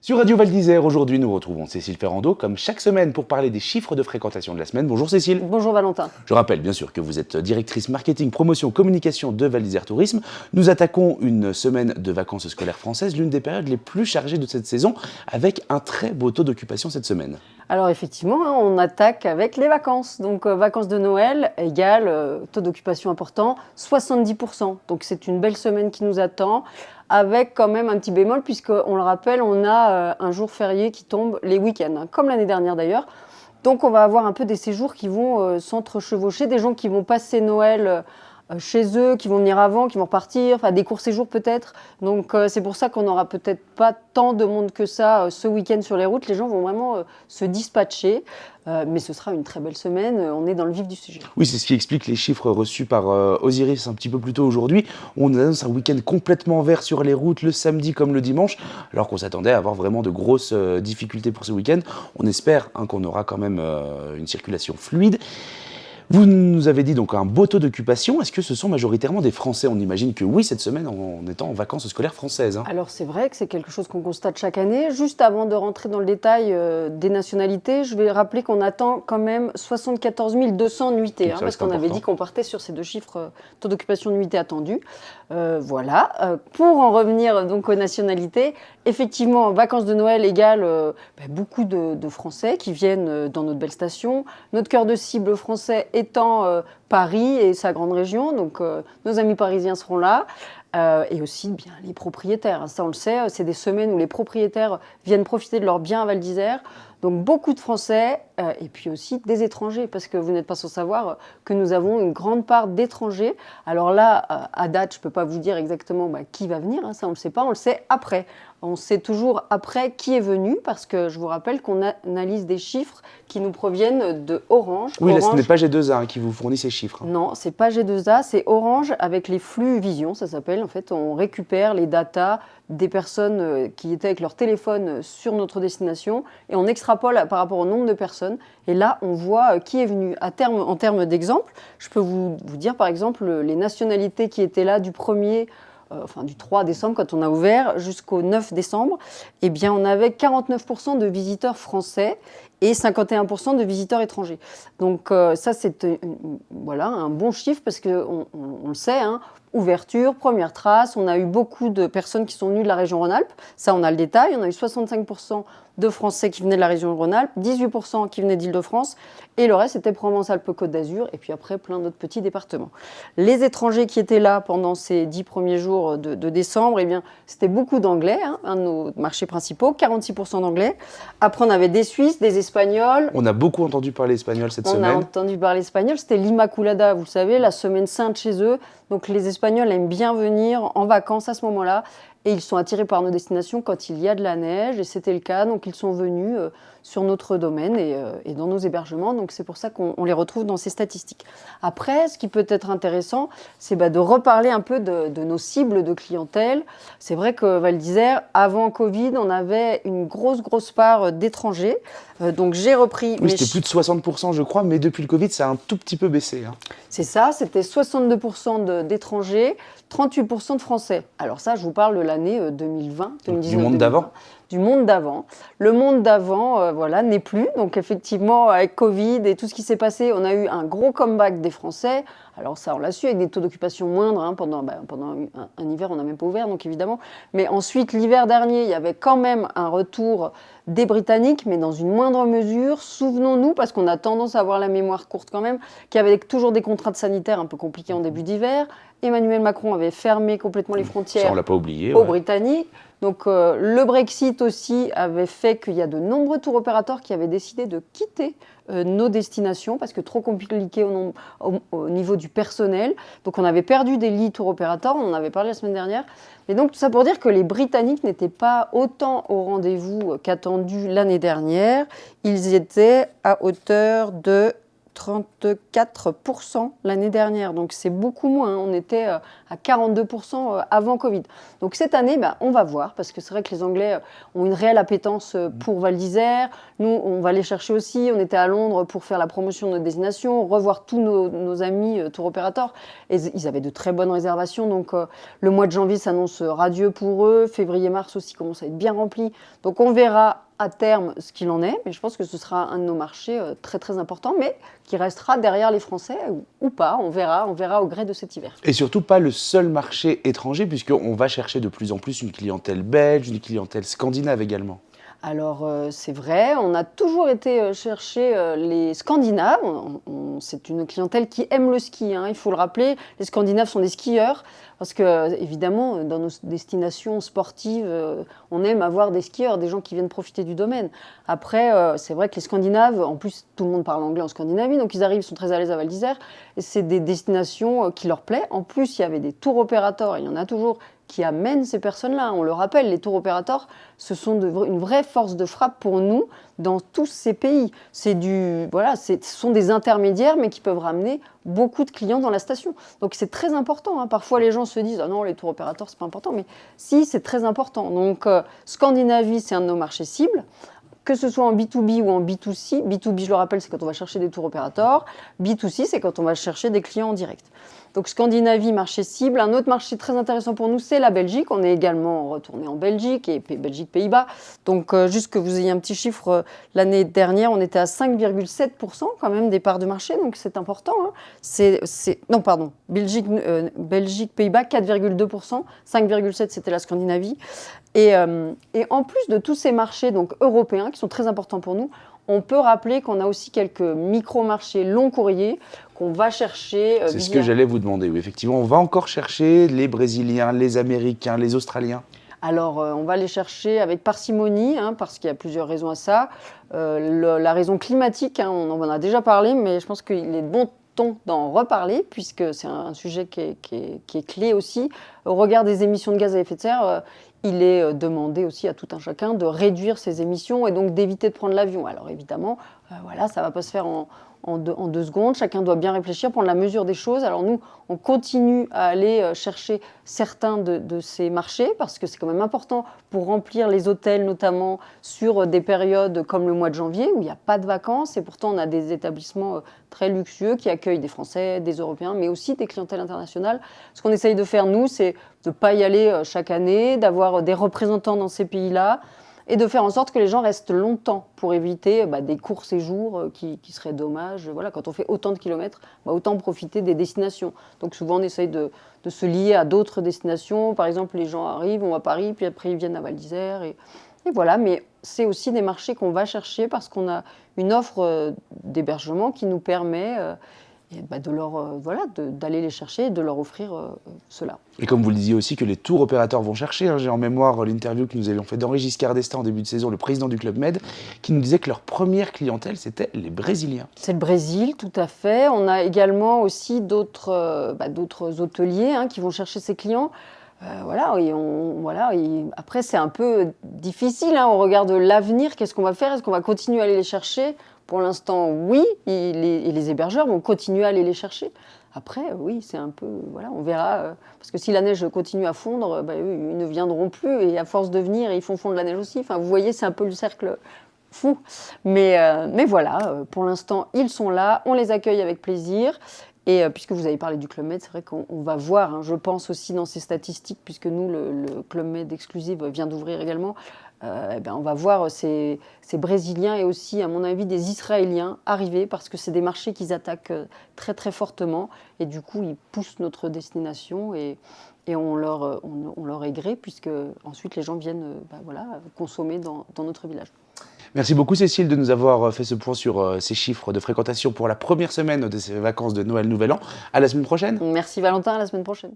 Sur Radio Val d'Isère, aujourd'hui, nous retrouvons Cécile Ferrando, comme chaque semaine, pour parler des chiffres de fréquentation de la semaine. Bonjour Cécile. Bonjour Valentin. Je rappelle bien sûr que vous êtes directrice marketing, promotion, communication de Val d'Isère Tourisme. Nous attaquons une semaine de vacances scolaires françaises, l'une des périodes les plus chargées de cette saison, avec un très beau taux d'occupation cette semaine. Alors effectivement, on attaque avec les vacances. Donc vacances de Noël égale taux d'occupation important, 70%. Donc c'est une belle semaine qui nous attend, avec quand même un petit bémol, puisqu'on le rappelle, on a un jour férié qui tombe les week-ends, hein, comme l'année dernière d'ailleurs. Donc on va avoir un peu des séjours qui vont s'entrechevaucher, des gens qui vont passer Noël chez eux, qui vont venir avant, qui vont repartir, enfin des courts séjours peut-être. Donc c'est pour ça qu'on n'aura peut-être pas tant de monde que ça ce week-end sur les routes. Les gens vont vraiment se dispatcher, mais ce sera une très belle semaine. On est dans le vif du sujet. Oui, c'est ce qui explique les chiffres reçus par Osiris un petit peu plus tôt aujourd'hui. On annonce un week-end complètement vert sur les routes, le samedi comme le dimanche, alors qu'on s'attendait à avoir vraiment de grosses difficultés pour ce week-end. On espère qu'on aura quand même une circulation fluide. Vous nous avez dit donc un beau taux d'occupation. Est-ce que ce sont majoritairement des Français? On imagine que oui, cette semaine, en étant en vacances scolaires françaises. Alors c'est vrai que c'est quelque chose qu'on constate chaque année. Juste avant de rentrer dans le détail des nationalités, je vais rappeler qu'on attend quand même 74 200 nuitées, parce qu'on avait dit qu'on partait sur ces deux chiffres, taux d'occupation de nuitées attendus. Voilà. Pour en revenir donc aux nationalités, effectivement, vacances de Noël égale beaucoup de Français qui viennent dans notre belle station. Notre cœur de cible français étant Paris et sa grande région, donc nos amis parisiens seront là, et aussi bien les propriétaires. Ça on le sait, c'est des semaines où les propriétaires viennent profiter de leurs biens à Val d'Isère. Donc beaucoup de Français et puis aussi des étrangers, parce que vous n'êtes pas sans savoir que nous avons une grande part d'étrangers. Alors là, à date, je ne peux pas vous dire exactement qui va venir, ça on ne le sait pas, on le sait après. On sait toujours après qui est venu, parce que je vous rappelle qu'on analyse des chiffres qui nous proviennent de Orange. Oui, Orange, là, ce n'est pas G2A qui vous fournit ces chiffres. Non, c'est pas G2A, c'est Orange avec les flux Vision, ça s'appelle. En fait, on récupère les datas des personnes qui étaient avec leur téléphone sur notre destination et on extrapole par rapport au nombre de personnes. Et là, on voit qui est venu. En termes d'exemple, je peux vous dire par exemple les nationalités qui étaient là du 3 décembre, quand on a ouvert, jusqu'au 9 décembre, eh bien, on avait 49% de visiteurs français et 51% de visiteurs étrangers. Donc ça, c'est un bon chiffre, parce qu'on le sait, ouverture, première trace, on a eu beaucoup de personnes qui sont venues de la région Rhône-Alpes, ça on a le détail, on a eu 65% de Français qui venaient de la région Rhône-Alpes, 18% qui venaient d'Île-de-France, et le reste c'était Provence-Alpes-Côte d'Azur, et puis après plein d'autres petits départements. Les étrangers qui étaient là pendant ces 10 premiers jours de décembre, eh bien, c'était beaucoup d'anglais, un de nos marchés principaux, 46% d'anglais. Après on avait des Suisses, des Espagnols. On a beaucoup entendu parler espagnol cette semaine. On a entendu parler espagnol, c'était l'Immaculada, vous le savez, la semaine sainte chez eux. Donc les Espagnols aiment bien venir en vacances à ce moment-là, et ils sont attirés par nos destinations quand il y a de la neige, et c'était le cas, donc ils sont venus sur notre domaine et dans nos hébergements, donc c'est pour ça qu'on les retrouve dans ces statistiques. Après, ce qui peut être intéressant, c'est de reparler un peu de nos cibles de clientèle. C'est vrai que Val d'Isère, avant Covid, on avait une grosse part d'étrangers, donc j'ai repris... Oui, c'était plus de 60% je crois, mais depuis le Covid, ça a un tout petit peu baissé. C'est ça, c'était 62% d'étrangers, 38% de Français. Alors ça, je vous parle de l'année 2020, 2019. Du monde d'avant. Du monde d'avant. Le monde d'avant, n'est plus. Donc effectivement, avec Covid et tout ce qui s'est passé, on a eu un gros comeback des Français. Alors ça, on l'a su, avec des taux d'occupation moindres. Pendant un hiver, on n'a même pas ouvert, donc évidemment. Mais ensuite, l'hiver dernier, il y avait quand même un retour des Britanniques, mais dans une moindre mesure. Souvenons-nous, parce qu'on a tendance à avoir la mémoire courte quand même, qu'il y avait toujours des contraintes sanitaires un peu compliquées en début d'hiver. Emmanuel Macron avait fermé complètement les frontières ça, on l'a pas oublié, aux Britanniques. Donc le Brexit aussi avait fait qu'il y a de nombreux tour opérateurs qui avaient décidé de quitter nos destinations, parce que trop compliqué au niveau du personnel. Donc on avait perdu des lits tour opérateurs, on en avait parlé la semaine dernière. Et donc tout ça pour dire que les Britanniques n'étaient pas autant au rendez-vous qu'attendu l'année dernière. Ils étaient à hauteur de 34% l'année dernière, donc c'est beaucoup moins. On était à à 42% avant Covid. Donc cette année, on va voir, parce que c'est vrai que les Anglais ont une réelle appétence pour Val d'Isère. Nous, on va les chercher aussi. On était à Londres pour faire la promotion de notre destination, revoir tous nos amis tour opérateurs. Et ils avaient de très bonnes réservations. Donc le mois de janvier s'annonce radieux pour eux. Février-mars aussi commence à être bien rempli. Donc on verra à terme ce qu'il en est, mais je pense que ce sera un de nos marchés très très importants, mais qui restera derrière les Français ou pas, on verra au gré de cet hiver. Et surtout pas le seul marché étranger, puisqu'on va chercher de plus en plus une clientèle belge, une clientèle scandinave également. Alors c'est vrai, on a toujours été chercher les Scandinaves. C'est une clientèle qui aime le ski, hein, il faut le rappeler. Les Scandinaves sont des skieurs parce que évidemment dans nos destinations sportives, on aime avoir des skieurs, des gens qui viennent profiter du domaine. Après, c'est vrai que les Scandinaves, en plus tout le monde parle anglais en Scandinavie, donc ils arrivent, ils sont très à l'aise à Val d'Isère. Et c'est des destinations qui leur plaisent. En plus, il y avait des tours opérateurs, il y en a toujours qui amènent ces personnes-là. On le rappelle, les tours opérateurs, ce sont une vraie force de frappe pour nous dans tous ces pays. Ce sont des intermédiaires, mais qui peuvent ramener beaucoup de clients dans la station. Donc c'est très important, hein. Parfois les gens se disent « Ah non, les tours opérateurs, c'est pas important », mais si, c'est très important. Donc Scandinavie, c'est un de nos marchés cibles. Que ce soit en B2B ou en B2C, B2B, je le rappelle, c'est quand on va chercher des tours opérateurs. B2C, c'est quand on va chercher des clients en direct. Donc Scandinavie, marché cible. Un autre marché très intéressant pour nous, c'est la Belgique. On est également retourné en Belgique et Belgique, Pays-Bas. Donc juste que vous ayez un petit chiffre, l'année dernière, on était à 5,7% quand même des parts de marché, donc c'est important. Hein. Non, pardon, Belgique, Pays-Bas, 4,2%. 5,7% c'était la Scandinavie. Et en plus de tous ces marchés donc, européens qui sont très importants pour nous, on peut rappeler qu'on a aussi quelques micro-marchés long courrier qu'on va chercher. C'est ce que j'allais vous demander. Oui, effectivement, on va encore chercher les Brésiliens, les Américains, les Australiens. Alors, on va les chercher avec parcimonie, hein, parce qu'il y a plusieurs raisons à ça. La raison climatique, hein, on en a déjà parlé, mais je pense qu'il est de bon ton d'en reparler, puisque c'est un sujet qui est clé aussi. Au regard des émissions de gaz à effet de serre, il est demandé aussi à tout un chacun de réduire ses émissions et donc d'éviter de prendre l'avion. Alors évidemment, ça ne va pas se faire en 2 secondes. Chacun doit bien réfléchir, prendre la mesure des choses. Alors nous, on continue à aller chercher certains de ces marchés parce que c'est quand même important pour remplir les hôtels, notamment sur des périodes comme le mois de janvier où il n'y a pas de vacances. Et pourtant, on a des établissements très luxueux qui accueillent des Français, des Européens, mais aussi des clientèles internationales. Ce qu'on essaye de faire, nous, c'est de ne pas y aller chaque année, d'avoir des représentants dans ces pays-là, et de faire en sorte que les gens restent longtemps pour éviter des courts séjours qui seraient dommages. Voilà, quand on fait autant de kilomètres, autant profiter des destinations. Donc souvent, on essaye de se lier à d'autres destinations. Par exemple, les gens arrivent, vont à Paris, puis après ils viennent à Val d'Isère. Et voilà, mais c'est aussi des marchés qu'on va chercher parce qu'on a une offre d'hébergement qui nous permet d'aller les chercher et de leur offrir cela. Et comme vous le disiez aussi, que les tours opérateurs vont chercher. Hein, j'ai en mémoire l'interview que nous avions fait d'Henri Giscard d'Estaing en début de saison, le président du Club Med, qui nous disait que leur première clientèle, c'était les Brésiliens. C'est le Brésil, tout à fait. On a également aussi d'autres hôteliers qui vont chercher ces clients. Après, c'est un peu difficile. Hein, on regarde l'avenir. Qu'est-ce qu'on va faire? Est-ce qu'on va continuer à aller les chercher? Pour l'instant, oui. Et les hébergeurs vont continuer à aller les chercher. Après, oui, c'est un peu... on verra. Parce que si la neige continue à fondre, ils ne viendront plus. Et à force de venir, ils font fondre la neige aussi. Enfin, vous voyez, c'est un peu le cercle fou. Mais voilà, pour l'instant, ils sont là. On les accueille avec plaisir. Et puisque vous avez parlé du Club Med, c'est vrai qu'on va voir, hein, je pense aussi dans ces statistiques, puisque nous, le Club Med Exclusive vient d'ouvrir également, on va voir ces Brésiliens et aussi, à mon avis, des Israéliens arriver, parce que c'est des marchés qu'ils attaquent très très fortement, et du coup, ils poussent notre destination, et on leur est gré, puisque ensuite les gens viennent consommer dans notre village. Merci beaucoup Cécile de nous avoir fait ce point sur ces chiffres de fréquentation pour la première semaine de ces vacances de Noël Nouvel An. À la semaine prochaine. Merci Valentin, à la semaine prochaine.